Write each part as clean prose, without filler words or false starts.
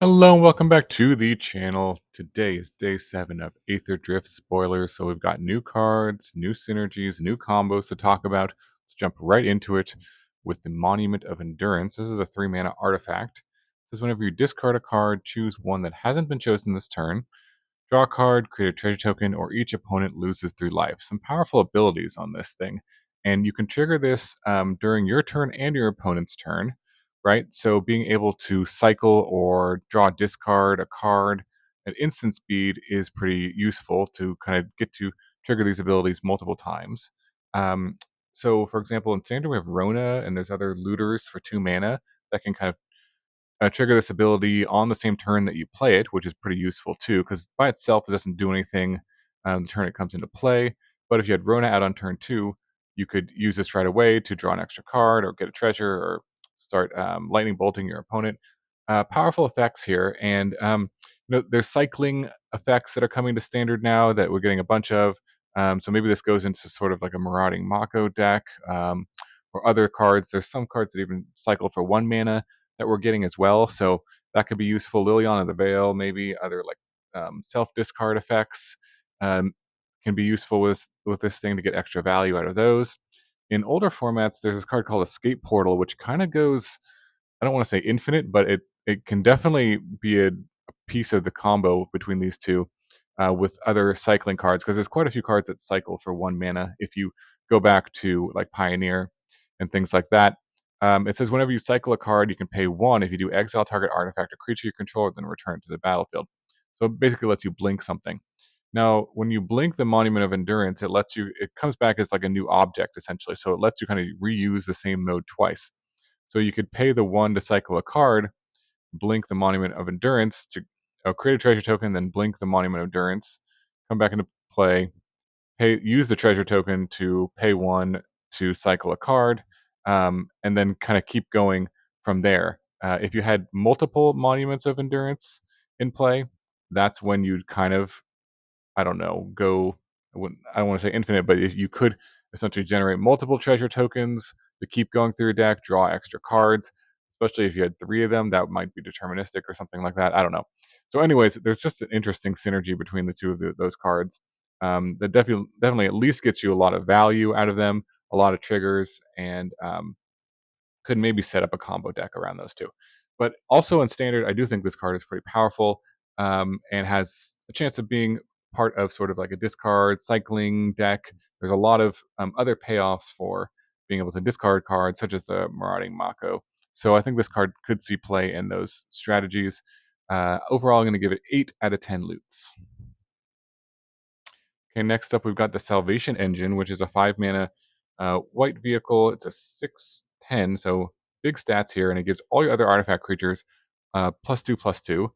Hello and welcome back to the channel. Today is day 7 of Aetherdrift spoilers. So we've got new cards, new synergies, new combos to talk about. Let's jump right into it with the Monument of Endurance. This is a 3-mana artifact. This is whenever you discard a card, choose one that hasn't been chosen this turn. Draw a card, create a treasure token, or each opponent loses 3 life. Some powerful abilities on this thing. And you can trigger this during your turn and your opponent's turn, right? So being able to cycle or draw, discard a card at instant speed is pretty useful to kind of get to trigger these abilities multiple times. Um, so, for example, in Standard we have Rona, and there's other looters for 2 mana that can kind of trigger this ability on the same turn that you play it, which is pretty useful too, because by itself it doesn't do anything the turn it comes into play. But if you had Rona out on turn 2, you could use this right away to draw an extra card or get a treasure or start lightning bolting your opponent. Powerful effects here, and there's cycling effects that are coming to standard now that we're getting a bunch of. So maybe this goes into sort of like a Marauding Mako deck or other cards. There's some cards that even cycle for 1 mana that we're getting as well. So that could be useful. Liliana of the Veil, maybe other like self discard effects um, can be useful with this thing to get extra value out of those. In older formats, there's this card called Escape Portal, which kind of goes, I don't want to say infinite, but it can definitely be a piece of the combo between these two with other cycling cards, because there's quite a few cards that cycle for 1 mana if you go back to like Pioneer and things like that. It says whenever you cycle a card, you can pay 1. If you do, exile target artifact or creature you control, then return to the battlefield. So it basically lets you blink something. Now, when you blink the Monument of Endurance, it comes back as like a new object essentially. So it lets you kind of reuse the same mode twice. So you could pay the 1 to cycle a card, blink the Monument of Endurance to create a treasure token, then blink the Monument of Endurance, come back into play, use the treasure token to pay 1 to cycle a card, and then kind of keep going from there. If you had multiple Monuments of Endurance in play, that's when you'd kind of, I don't know, go. I don't want to say infinite, but if you could essentially generate multiple treasure tokens to keep going through your deck, draw extra cards. Especially if you had 3 of them, that might be deterministic or something like that. I don't know. So, anyways, there's just an interesting synergy between the two of those cards. That definitely at least gets you a lot of value out of them, a lot of triggers, and could maybe set up a combo deck around those two. But also in standard, I do think this card is pretty powerful and has a chance of being part of sort of like a discard cycling deck. There's a lot of other payoffs for being able to discard cards, such as the Marauding Mako. So I think this card could see play in those strategies. Overall, I'm going to give it 8 out of 10 loots. Okay, next up we've got the Salvation Engine, which is a 5 mana white vehicle. It's a 6/10, so big stats here, and it gives all your other artifact creatures +2/+2.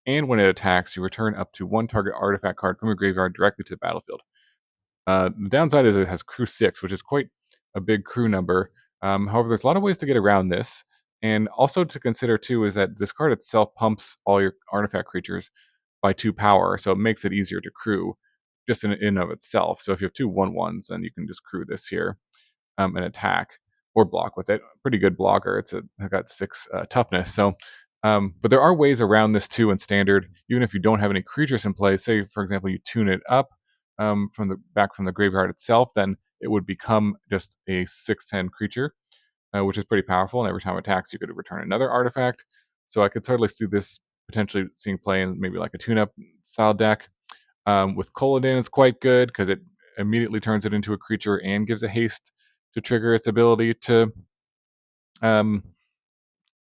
And when it attacks, you return up to 1 target artifact card from your graveyard directly to the battlefield. The downside is it has crew 6, which is quite a big crew number. However, there's a lot of ways to get around this. And also to consider too is that this card itself pumps all your artifact creatures by 2 power, so it makes it easier to crew just in and of itself. So if you have 2 1/1s, then you can just crew this here and attack or block with it. Pretty good blocker. I got 6 toughness. So, but there are ways around this too in standard. Even if you don't have any creatures in play, say for example you tune it up from the graveyard itself, then it would become just a 6/10 creature, which is pretty powerful. And every time it attacks, you could return another artifact. So I could totally see this potentially seeing play in maybe like a tune-up style deck. With Colodin, it's quite good because it immediately turns it into a creature and gives a haste to trigger its ability to um,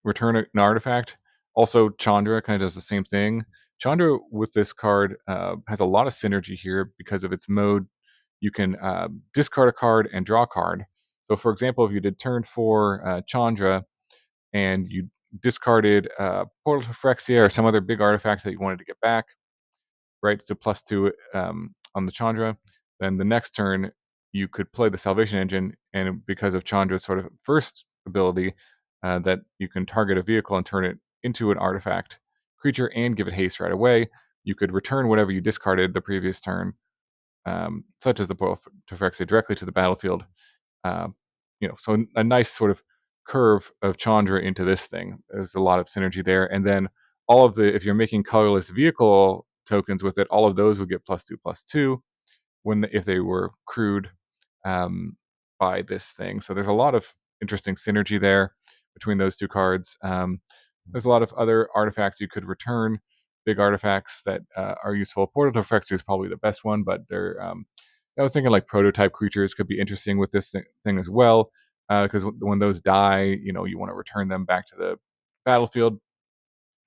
return an artifact. Also, Chandra kind of does the same thing. Chandra with this card has a lot of synergy here because of its mode. You can discard a card and draw a card. So, for example, if you did turn 4 Chandra and you discarded Portal to Phyrexia or some other big artifact that you wanted to get back, right? So +2 on the Chandra. Then the next turn, you could play the Salvation Engine, and because of Chandra's sort of first ability, that you can target a vehicle and turn it into an artifact creature and give it haste right away. You could return whatever you discarded the previous turn, such as the Portal to Phyrexia, directly to the battlefield. Uh, so a nice sort of curve of Chandra into this thing. There's a lot of synergy there, and then all of the if you're making colorless vehicle tokens with it, all of those would get +2/+2 if they were crewed by this thing. So there's a lot of interesting synergy there between those two cards. There's a lot of other artifacts you could return, big artifacts that are useful. Portal effects is probably the best one, but they're. I was thinking like prototype creatures could be interesting with this thing as well, because when those die, you want to return them back to the battlefield.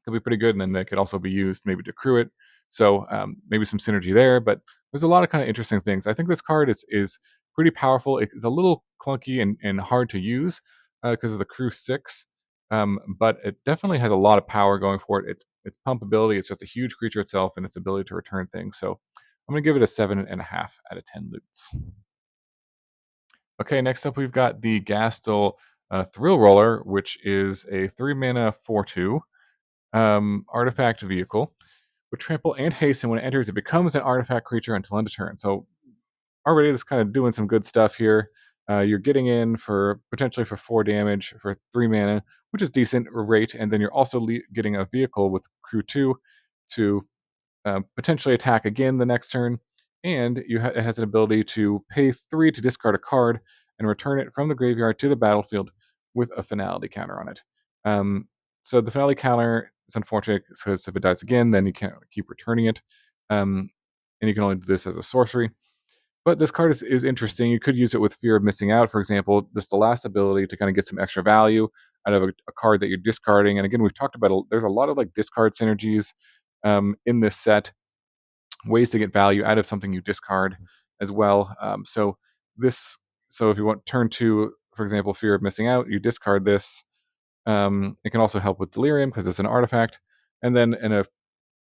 Could be pretty good, and then they could also be used maybe to crew it. So maybe some synergy there. But there's a lot of kind of interesting things. I think this card is pretty powerful. It's a little clunky and hard to use because of the crew 6, but it definitely has a lot of power going for it. Its pump ability. It's just a huge creature itself, and its ability to return things. So I'm gonna give it a 7.5 out of 10 loots. Okay, next up we've got the Gastel Thrill Roller, which is a 3 mana 4/2 artifact vehicle. With trample and haste, and when it enters, it becomes an artifact creature until end of turn. So already this kind of doing some good stuff here. You're getting in for potentially for 4 damage for 3 mana, which is decent rate, and then you're also getting a vehicle with crew 2 to potentially attack again the next turn, and it has an ability to pay 3 to discard a card and return it from the graveyard to the battlefield with a finality counter on it. Um, so the finality counter is unfortunate because if it dies again, then you can't keep returning it, and you can only do this as a sorcery. But this card is interesting. You could use it with Fear of Missing Out, for example, just the last ability to kind of get some extra value out of a card that you're discarding. And again, we've talked about there's a lot of like discard synergies in this set, ways to get value out of something you discard as well. This, so if you want turn 2, for example, Fear of Missing Out, you discard this. It can also help with Delirium because it's an artifact. And then in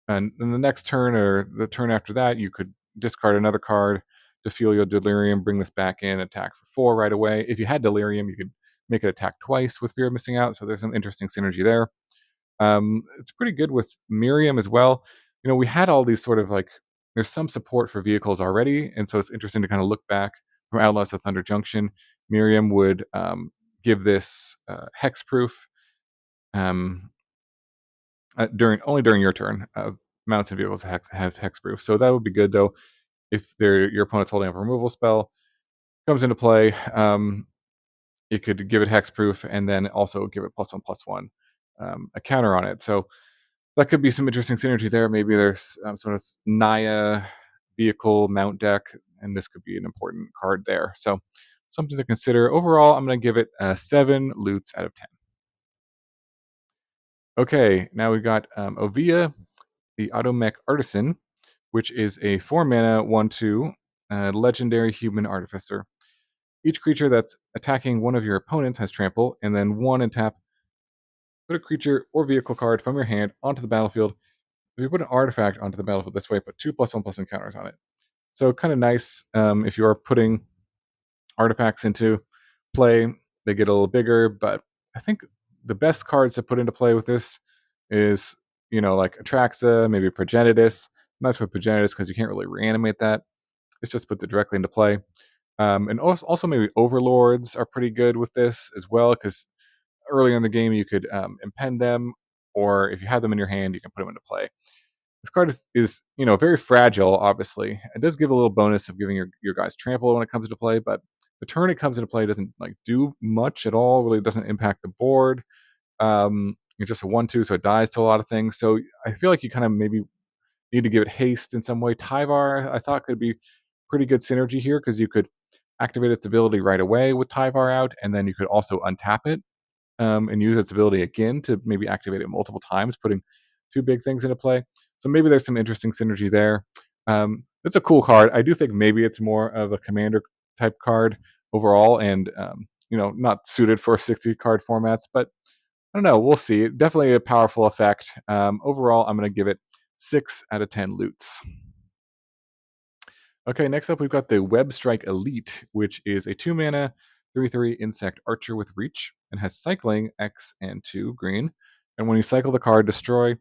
the next turn or the turn after that, you could discard another card to fuel your Delirium, bring this back in, attack for 4 right away. If you had Delirium, you could make it attack twice with Fear of Missing Out. So there's some interesting synergy there. It's pretty good with Miriam as well. We had all these sort of like there's some support for vehicles already, and so it's interesting to kind of look back from Outlaws of Thunder Junction. Miriam would give this hexproof um, during your turn. Mounts and vehicles have hexproof, so that would be good though. If your opponent's holding up a removal spell, comes into play, you could give it hexproof and then also give it +1/+1, a counter on it. So that could be some interesting synergy there. Maybe there's sort of Naya vehicle mount deck, and this could be an important card there. So something to consider. Overall, I'm going to give it 7 loots out of 10. Okay, now we've got Oviya, the Automech Artisan, which is a 4 mana 1/2 legendary human artificer. Each creature that's attacking one of your opponents has trample, and then 1 and tap. Put a creature or vehicle card from your hand onto the battlefield. If you put an artifact onto the battlefield this way, put 2 +1/+1 counters on it. So kind of nice if you are putting artifacts into play. They get a little bigger, but I think the best cards to put into play with this is like Atraxa, maybe Progenitus. Nice with Progenitus because you can't really reanimate that. It's just put it directly into play. And also maybe Overlords are pretty good with this as well because early in the game you could impend them, or if you have them in your hand, you can put them into play. This card is very fragile. Obviously, it does give a little bonus of giving your guys trample when it comes into play, but the turn it comes into play doesn't like do much at all. Really doesn't impact the board. It's just a 1/2, so it dies to a lot of things. So I feel like you kind of maybe need to give it haste in some way. Tyvar, I thought could be pretty good synergy here because you could activate its ability right away with Tyvar out, and then you could also untap it and use its ability again to maybe activate it multiple times, putting 2 big things into play. So maybe there's some interesting synergy there. It's a cool card. I do think maybe it's more of a commander type card overall, and not suited for 60 card formats. But I don't know. We'll see. Definitely a powerful effect. Overall, I'm going to give it 6 out of 10 loots. Okay, next up we've got the Webstrike Elite, which is a 2 mana 3/3 insect archer with reach and has cycling X and 2 green. And when you cycle the card, destroy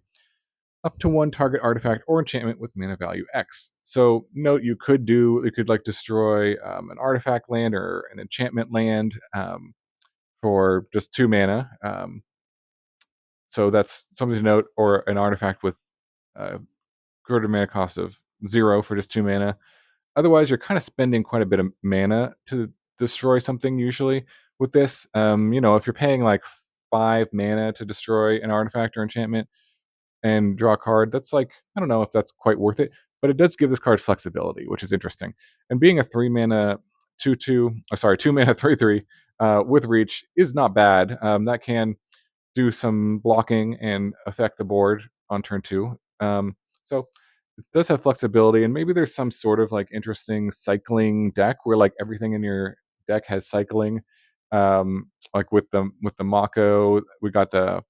up to 1 target artifact or enchantment with mana value X. So note you could like destroy an artifact land or an enchantment land for just 2 mana. So that's something to note, or an artifact with greater mana cost of 0 for just 2 mana. Otherwise, you're kind of spending quite a bit of mana to destroy something usually with this. If you're paying like 5 mana to destroy an artifact or enchantment and draw a card, that's like, I don't know if that's quite worth it, but it does give this card flexibility, which is interesting. And being a 3 mana 2/2, 2 mana 3/3 with reach is not bad. That can do some blocking and affect the board on turn 2. So it does have flexibility, and maybe there's some sort of like interesting cycling deck where like everything in your deck has cycling. Like with the Mako, we got the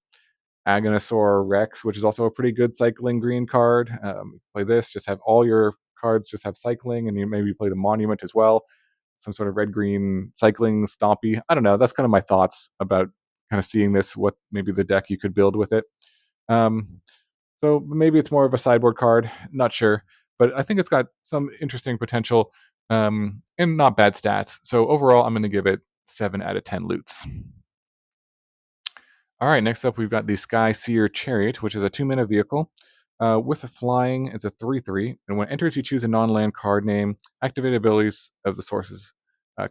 Agonisaur Rex, which is also a pretty good cycling green card. Play this, just have all your cards just have cycling, and you maybe play the Monument as well. Some sort of red green cycling stompy. I don't know. That's kind of my thoughts about kind of seeing this. What maybe the deck you could build with it. Um, so maybe it's more of a sideboard card. Not sure, but I think it's got some interesting potential and not bad stats. So overall, I'm going to give it 7 out of 10 loots. All right, next up we've got the Skieseer Chariot, which is a 2 mana vehicle. With a flying, it's a 3/3, and when it enters, you choose a non-land card name. Activated abilities of the sources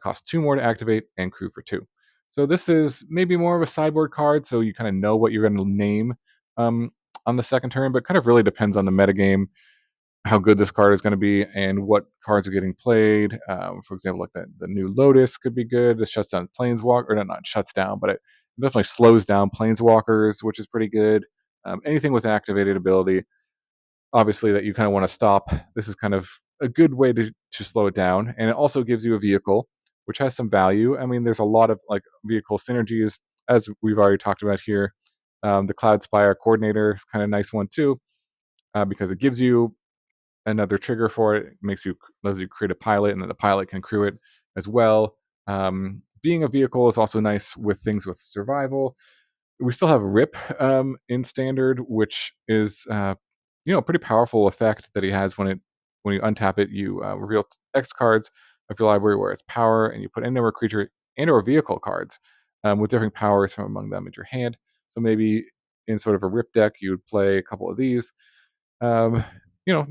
cost 2 more to activate and crew for 2. So this is maybe more of a sideboard card, so you kind of know what you're going to name um, on the second turn, but kind of really depends on the metagame, how good this card is going to be, and what cards are getting played. For example, like the new Lotus could be good. It shuts down Planeswalker, or not shuts down, but it definitely slows down Planeswalkers, which is pretty good. Anything with an activated ability, obviously, that you kind of want to stop. This is kind of a good way to slow it down, and it also gives you a vehicle, which has some value. I mean, there's a lot of like vehicle synergies, as we've already talked about here. The Cloud Spire Coordinator is kind of a nice one too, because it gives you another trigger for it. Lets you create a pilot, and then the pilot can crew it as well. Being a vehicle is also nice with things with survival. We still have Rip in standard, which is a pretty powerful effect that he has when you untap it. You reveal X cards of your library where it's power, and you put any number of creature and or vehicle cards with different powers from among them into your hand. So maybe in sort of a Rip deck, you would play a couple of these. Um,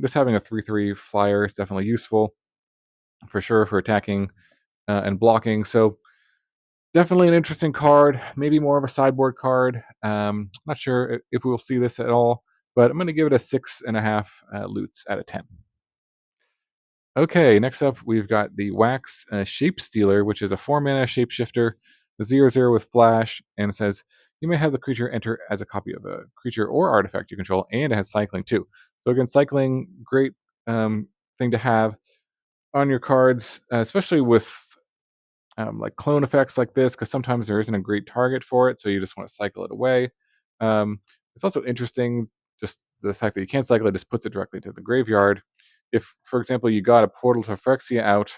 just having a 3/3 flyer is definitely useful for sure for attacking and blocking. So definitely an interesting card. Maybe more of a sideboard card. Not sure if we'll see this at all, but I'm going to give it a 6.5 loots out of 10. Okay, next up we've got the Wax Shapestealer, which is a 4 mana shapeshifter, 0/0 with flash, and it says you may have the creature enter as a copy of a creature or artifact you control, and it has cycling too. So again, cycling, great thing to have on your cards, especially with like clone effects like this, because sometimes there isn't a great target for it, so you just want to cycle it away. It's also interesting, just the fact that you can't cycle it just puts it directly to the graveyard. If, for example, you got a Portal to Phyrexia out,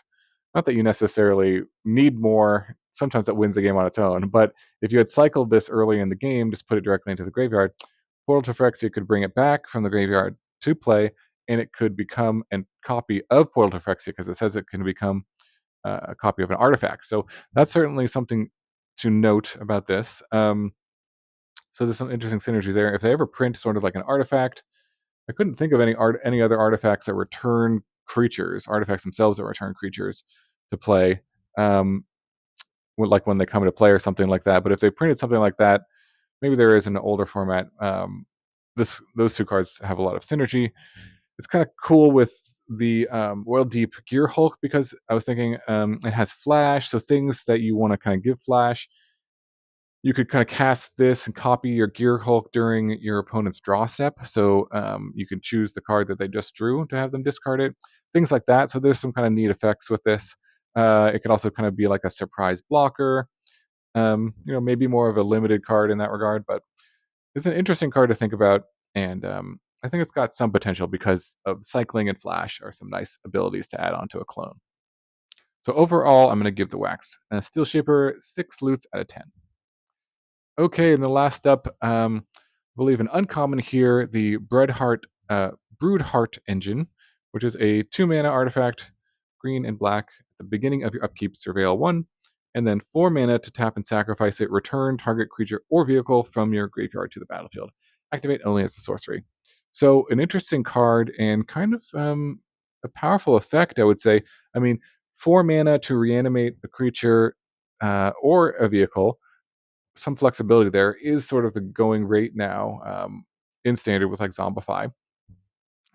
not that you necessarily need more, sometimes that wins the game on its own, but if you had cycled this early in the game, just put it directly into the graveyard, Portal to Phyrexia could bring it back from the graveyard to play, and it could become a copy of Portal to Phyrexia because it says it can become a copy of an artifact. So that's certainly something to note about this. So there's some interesting synergies there. If they ever print sort of like an artifact, I couldn't think of any other artifacts that return creatures, artifacts themselves that return creatures to play. Um, like when they come into play or something like that. But if they printed something like that, maybe there is an older format. Those two cards have a lot of synergy. It's kind of cool with the Royal Deep Gear Hulk because I was thinking it has flash, so things that you want to kind of give flash, you could kind of cast this and copy your Gear Hulk during your opponent's draw step. So you can choose the card that they just drew to have them discard it, things like that. So there's some kind of neat effects with this. It could also kind of be like a surprise blocker. Maybe more of a limited card in that regard, but it's an interesting card to think about, and I think it's got some potential because of cycling and flash are some nice abilities to add on to a clone. So overall, I'm going to give the Wax Steel Shaper 6 loots out of 10. Okay, and the last up, I believe an uncommon here, the Broodheart Engine, which is a 2 mana artifact, green and black. At the beginning of your upkeep, surveil 1, and then 4 mana to tap and sacrifice it. Return target creature or vehicle from your graveyard to the battlefield. Activate only as a sorcery. So an interesting card and kind of a powerful effect, I would say. I mean, 4 mana to reanimate a creature or a vehicle. Some flexibility there is sort of the going rate now in standard with like Zombify,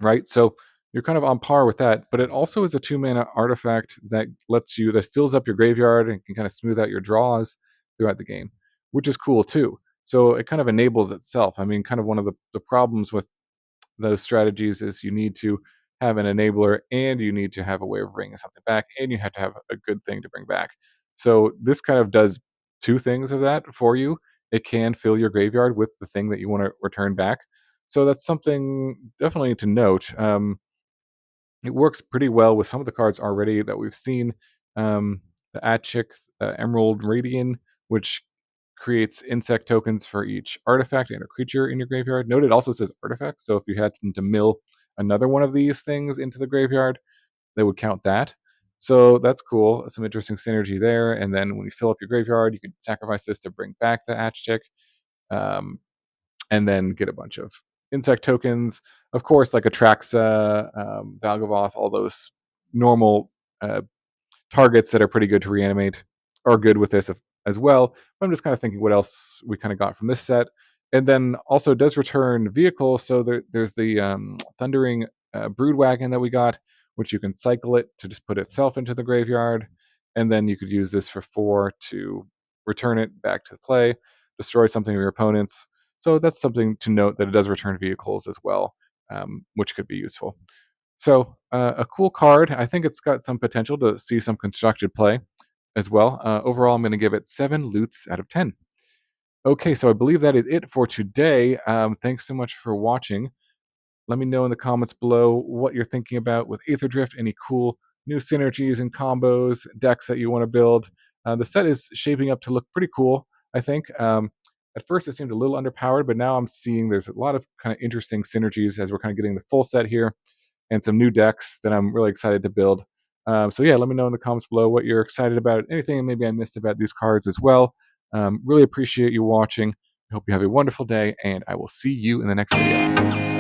right? So you're kind of on par with that, but it also is a 2 mana artifact that fills up your graveyard and can kind of smooth out your draws throughout the game, which is cool too. So it kind of enables itself. I mean, kind of one of the problems with those strategies is you need to have an enabler and you need to have a way of bringing something back and you have to have a good thing to bring back. So this kind of does two things of that for you. It can fill your graveyard with the thing that you want to return back. So that's something definitely to note. It works pretty well with some of the cards already that we've seen. The Atchik Emerald Radian, which creates insect tokens for each artifact and a creature in your graveyard. Note it also says artifact, so if you had to mill another one of these things into the graveyard, they would count that. So that's cool. Some interesting synergy there. And then when you fill up your graveyard, you can sacrifice this to bring back the Atchik. Um, and then get a bunch of insect tokens. Of course, like Atraxa, Valgavoth, all those normal targets that are pretty good to reanimate are good with this as well. But I'm just kind of thinking what else we kind of got from this set. And then also does return vehicles. So there's the Thundering Broodwagon that we got, which you can cycle it to just put itself into the graveyard. And then you could use this for 4 to return it back to play, destroy something of your opponent's. So that's something to note that it does return vehicles as well, which could be useful. So a cool card. I think it's got some potential to see some constructed play as well. Overall, I'm going to give it 7 loots out of 10. Okay, so I believe that is it for today. Thanks so much for watching. Let me know in the comments below what you're thinking about with Aetherdrift, any cool new synergies and combos, decks that you want to build. The set is shaping up to look pretty cool, I think. At first, it seemed a little underpowered, but now I'm seeing there's a lot of kind of interesting synergies as we're kind of getting the full set here and some new decks that I'm really excited to build. So yeah, let me know in the comments below what you're excited about, anything maybe I missed about these cards as well. Really appreciate you watching. I hope you have a wonderful day, and I will see you in the next video.